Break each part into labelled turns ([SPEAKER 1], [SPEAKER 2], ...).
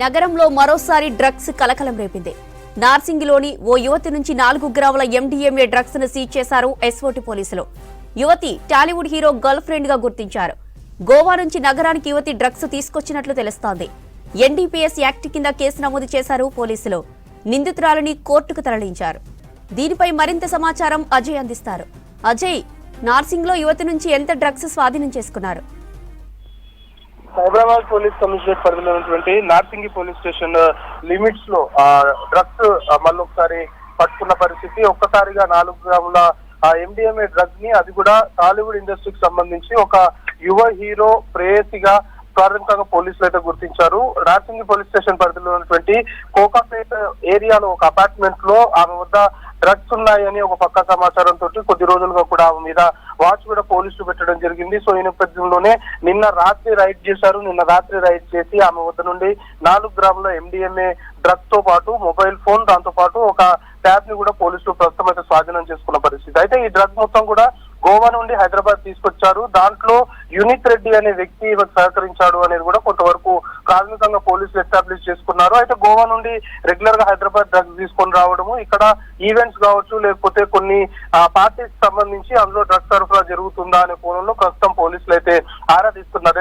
[SPEAKER 1] నగరంలో మరోసారి డ్రగ్స్ కలకలం రేపింది. నార్సింగిలోని ఓ యువతి నుంచి 4 గ్రాముల ఎండీఎంఏ డ్రగ్స్ ను సీజ్ చేశారు ఎస్ఓటీ పోలీసులు. యువతి టాలీవుడ్ హీరో గర్ల్ ఫ్రెండ్ గా గుర్తించారు. గోవా నుంచి నగరానికి యువతి డ్రగ్స్ తీసుకొచ్చినట్లు తెలుస్తోంది. ఎన్డీపీఎస్ యాక్ట్ కింద కేసు నమోదు చేశారు పోలీసులు. నిందితురాలిని కోర్టుకు తరలించారు. దీనిపై మరింత సమాచారం అజయ్ అందిస్తారు. అజయ్, నార్సింగ్ లో యువతి నుంచి ఎంత డ్రగ్స్ స్వాధీనం చేసుకున్నారు?
[SPEAKER 2] హైదరాబాద్ పోలీస్ కమిషనరేట్ పరిధిలో ఉన్నటువంటి నార్సింగి పోలీస్ స్టేషన్ లిమిట్స్ లో డ్రగ్స్ మళ్ళొకసారి పట్టుకున్న పరిస్థితి. ఒక్కసారిగా 4 గ్రాముల ఎండిఎంఏ డ్రగ్ ని, అది కూడా టాలీవుడ్ ఇండస్ట్రీకి సంబంధించి ఒక యువ హీరో ప్రేయసిగా ప్రాథమికంగా పోలీసులు అయితే గుర్తించారు. నార్సింగి పోలీస్ స్టేషన్ పరిధిలో ఉన్నటువంటి కోకాపేట్ ఏరియాలో ఒక అపార్ట్మెంట్ లో ఆమె వద్ద డ్రగ్స్ ఉన్నాయని ఒక పక్క సమాచారంతో కొద్ది రోజులుగా కూడా ఆమె మీద వాచ్ కూడా పోలీసులు పెట్టడం జరిగింది. సో ఈ నేపథ్యంలోనే నిన్న రాత్రి రైడ్ చేశారు. నిన్న రాత్రి రైడ్ చేసి ఆమె వద్ద నుండి 4 గ్రాముల ఎండిఎంఏ డ్రగ్స్ తో పాటు మొబైల్ ఫోన్, దాంతో పాటు ఒక ట్యాబ్ ని కూడా పోలీసులు ప్రస్తుతం అయితే స్వాధీనం చేసుకున్న పరిస్థితి. అయితే ఈ డ్రగ్ మొత్తం కూడా గోవా నుండి హైదరాబాద్ తీసుకొచ్చారు. దాంట్లో యూనిత్ రెడ్డి అనే వ్యక్తి సహకరించాడు అనేది కూడా కొంతవరకు ప్రాథమికంగా పోలీసులు ఎస్టాబ్లిష్ చేసుకున్నారు. అయితే గోవా నుండి రెగ్యులర్ గా హైదరాబాద్ డ్రగ్స్ తీసుకొని రావడము, ఇక్కడ ఈవెంట్స్ కావచ్చు, లేకపోతే కొన్ని పార్టీస్ సంబంధించి అందులో డ్రగ్స్ సరఫరా జరుగుతుందా అనే కోణంలో ప్రస్తుతం పోలీసులు అయితే ఆరా తీస్తున్నారు.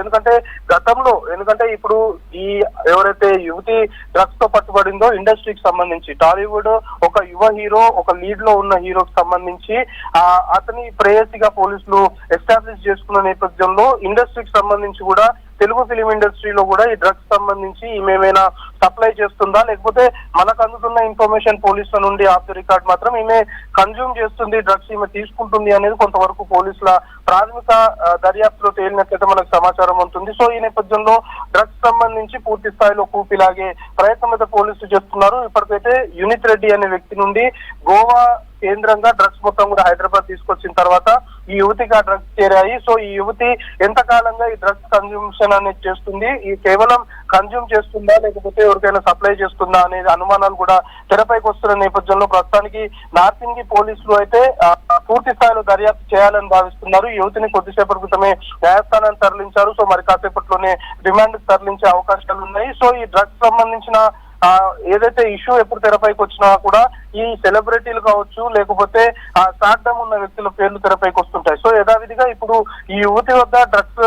[SPEAKER 2] ఎందుకంటే ఇప్పుడు ఈ ఎవరైతే యువతి డ్రగ్స్ తో పట్టుబడిందో ఇండస్ట్రీకి సంబంధించి టాలీవుడ్ ఒక యువ హీరో, ఒక లీడ్ లో ఉన్న హీరోకి సంబంధించి అతని ప్రేయసిగా పోలీసులు ఎస్టాబ్లిష్ చేసుకున్న నేపథ్యంలో ఇండస్ట్రీకి సంబంధించి కూడా తెలుగు ఫిలిం ఇండస్ట్రీలో కూడా ఈ డ్రగ్స్ సంబంధించి ఈమెమైనా సప్లై చేస్తుందా, లేకపోతే మనకు అందుతున్న ఇన్ఫర్మేషన్ పోలీసుల నుండి ఆఫ్ ది రికార్డ్ మాత్రం ఈమె కన్జ్యూమ్ చేస్తుంది డ్రగ్స్, ఈమె తీసుకుంటుంది అనేది కొంతవరకు పోలీసుల ప్రాథమిక దర్యాప్తులో తేలినట్లయితే మనకు సమాచారం ఉంటుంది. సో ఈ నేపథ్యంలో డ్రగ్స్ సంబంధించి పూర్తి స్థాయిలో కూపిలాగే ప్రయత్నం అయితే పోలీసులు చేస్తున్నారు. ఇప్పటికైతే యూనిత్ రెడ్డి అనే వ్యక్తి నుండి గోవా కేంద్రంగా డ్రగ్స్ మొత్తం కూడా హైదరాబాద్ తీసుకొచ్చిన తర్వాత ఈ యువతికి ఆ డ్రగ్స్ చేరాయి. సో ఈ యువతి ఎంతకాలంగా ఈ డ్రగ్స్ కన్జ్యూమ్షన్ అనేది చేస్తుంది, ఈ కేవలం కన్జ్యూమ్ చేస్తుందా లేకపోతే ఎవరికైనా సప్లై చేస్తుందా అనే అనుమానాలు కూడా తెరపైకి వస్తున్న నేపథ్యంలో ప్రస్తుతానికి నార్సింగి పోలీసులు అయితే పూర్తి స్థాయిలో దర్యాప్తు చేయాలని భావిస్తున్నారు. ఈ యువతిని కొద్దిసేపటి క్రితమే న్యాయస్థానానికి తరలించారు. సో మరి కాసేపట్లోనే రిమాండ్ తరలించే అవకాశాలు ఉన్నాయి. సో ఈ డ్రగ్స్ సంబంధించిన ఏదైతే ఇష్యూ ఎప్పుడు తెరపైకి వచ్చినా కూడా ఈ సెలబ్రిటీలు కావచ్చు, లేకపోతే స్టార్డమ్ ఉన్న వ్యక్తుల పేర్లు తెరపైకి వస్తుంటాయి. సో యథావిధిగా ఇప్పుడు ఈ యువతి వద్ద డ్రగ్స్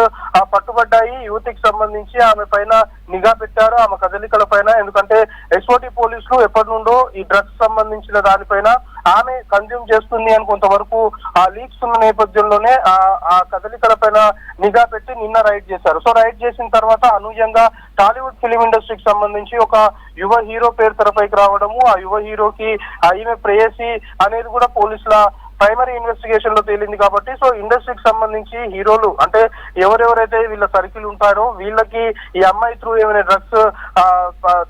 [SPEAKER 2] పట్టుబడ్డాయి. యువతికి సంబంధించి ఆమె పైన నిఘా పెట్టారు, ఆమె కదలికల పైన. ఎందుకంటే ఎస్ఓటీ పోలీసులు ఎప్పటి నుండో ఈ డ్రగ్స్ సంబంధించిన దానిపైన ఆమె కన్జ్యూమ్ చేస్తుంది అని కొంతవరకు ఆ లీక్స్ ఉన్న నేపథ్యంలోనే ఆ కదలికల పైన నిఘా పెట్టి నిన్న రైడ్ చేశారు. సో రైడ్ చేసిన తర్వాత అనూహ్యంగా టాలీవుడ్ ఫిలిం ఇండస్ట్రీకి సంబంధించి ఒక యువ హీరో పేరు తెరపైకి రావడము, ఆ యువ హీరోకి ఈమె ప్రేయసి అనేది కూడా పోలీసుల ప్రైమరీ ఇన్వెస్టిగేషన్ లో తేలింది. కాబట్టి సో ఇండస్ట్రీకి సంబంధించి హీరోలు అంటే ఎవరెవరైతే వీళ్ళ సర్కిల్ ఉంటారో వీళ్ళకి ఈ అమ్మాయి త్రూ ఏమైనా డ్రగ్స్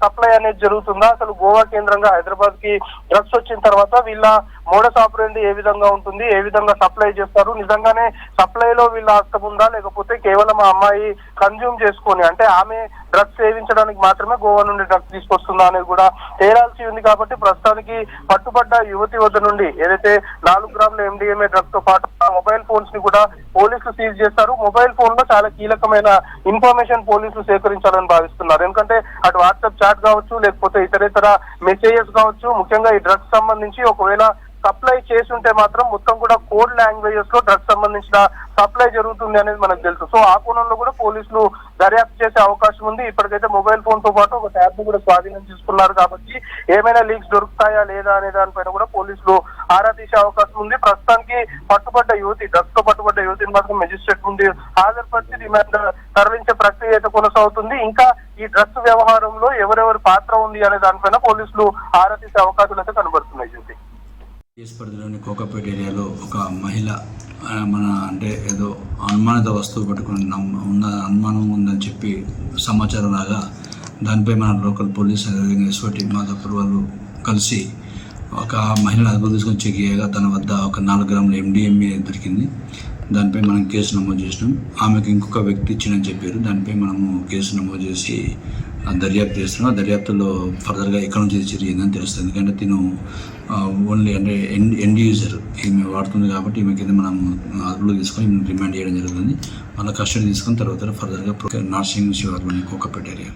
[SPEAKER 2] సప్లై అనేది జరుగుతుందా, అసలు గోవా కేంద్రంగా హైదరాబాద్ కి డ్రగ్స్ వచ్చిన తర్వాత వీళ్ళ మోడస్ ఆపరేండి ఏ విధంగా ఉంటుంది, ఏ విధంగా సప్లై చేస్తారు, నిజంగానే సప్లైలో వీళ్ళ హస్తం ఉందా లేకపోతే కేవలం ఆ అమ్మాయి కన్జ్యూమ్ చేసుకొని అంటే ఆమె డ్రగ్స్ సేవించడానికి మాత్రమే గోవా నుండి డ్రగ్స్ తీసుకొస్తుందా అనేది కూడా తేలాల్సి ఉంది. కాబట్టి ప్రస్తుతానికి పట్టుబడ్డ యువతి వద్ద నుండి ఏదైతే 4 గ్రాముల ఎండిఎంఏ డ్రగ్స్ తో పాటు మొబైల్ ఫోన్స్ ని కూడా పోలీసులు సీజ్ చేస్తారు. మొబైల్ ఫోన్ లో చాలా కీలకమైన ఇన్ఫర్మేషన్ పోలీసులు సేకరించాలని భావిస్తున్నారు. ఎందుకంటే అటు వాట్సాప్ చాట్ కావచ్చు, లేకపోతే ఇతరేతర మెసేజెస్ కావచ్చు, ముఖ్యంగా ఈ డ్రగ్స్ సంబంధించి ఒకవేళ సప్లై చేసి ఉంటే మాత్రం మొత్తం కూడా కోడ్ లాంగ్వేజెస్ లో డ్రగ్స్ సంబంధించిన సప్లై జరుగుతుంది అనేది మనకు తెలుసు. సో ఆ కోణంలో కూడా పోలీసులు దర్యాప్తు చేసే అవకాశం ఉంది. ఇప్పటికైతే మొబైల్ ఫోన్ తో పాటు ఒక ట్యాబ్ ని కూడా స్వాధీనం చేసుకున్నారు. కాబట్టి ఏమైనా లీక్స్ దొరుకుతాయా లేదా అనే దానిపైన కూడా పోలీసులు ఆరా తీసే అవకాశం ఉంది. ప్రస్తుతానికి పట్టుబడ్డ యువతి, డ్రగ్స్ తో పట్టుబడ్డ యువతిని మాత్రం మెజిస్ట్రేట్ ముందు హాజరుపరిచి రిమాండ్ తరలించే ప్రక్రియ అయితే కొనసాగుతుంది. ఇంకా ఈ డ్రగ్స్ వ్యవహారంలో ఎవరెవరి పాత్ర ఉంది అనే దానిపైన పోలీసులు ఆరా తీసే అవకాశాలు అయితే కనబడుతున్నాయి.
[SPEAKER 3] పరిధిలోని కోకాపేట ఏరియాలో ఒక మహిళ అంటే ఏదో అనుమానిత వస్తువు పట్టుకుని అనుమానం ఉందని చెప్పి సమాచారం రాగా దానిపై మన లోకల్ పోలీస్ అదేవిధంగా ఎస్ఓటీ మాదాపూర్ వాళ్ళు కలిసి ఒక మహిళను అదుపు తీసుకొని చెక్ చేయగా తన వద్ద ఒక 4 గ్రాముల ఎండిఎంఏ దొరికింది. దానిపై మనం కేసు నమోదు చేసినాం. ఆమెకు ఇంకొక వ్యక్తి ఇచ్చిందని చెప్పారు. దానిపై మనము కేసు నమోదు చేసి దర్యాప్తు చేస్తున్నాం. దర్యాప్తులో ఫర్దర్గా ఎక్కడి నుంచి జరిగిందని తెలుస్తుంది. ఎందుకంటే తిను ఓన్లీ అంటే ఎండ్ యూజర్ ఈమె వాడుతుంది కాబట్టి ఈమె కింద మనం అదుపులో తీసుకొని రిమాండ్ చేయడం జరుగుతుంది. మళ్ళీ కస్టడీ తీసుకుని తర్వాత ఫర్దర్గా నార్సింగ్ శివార్లోని కోకాపేట ఏరియా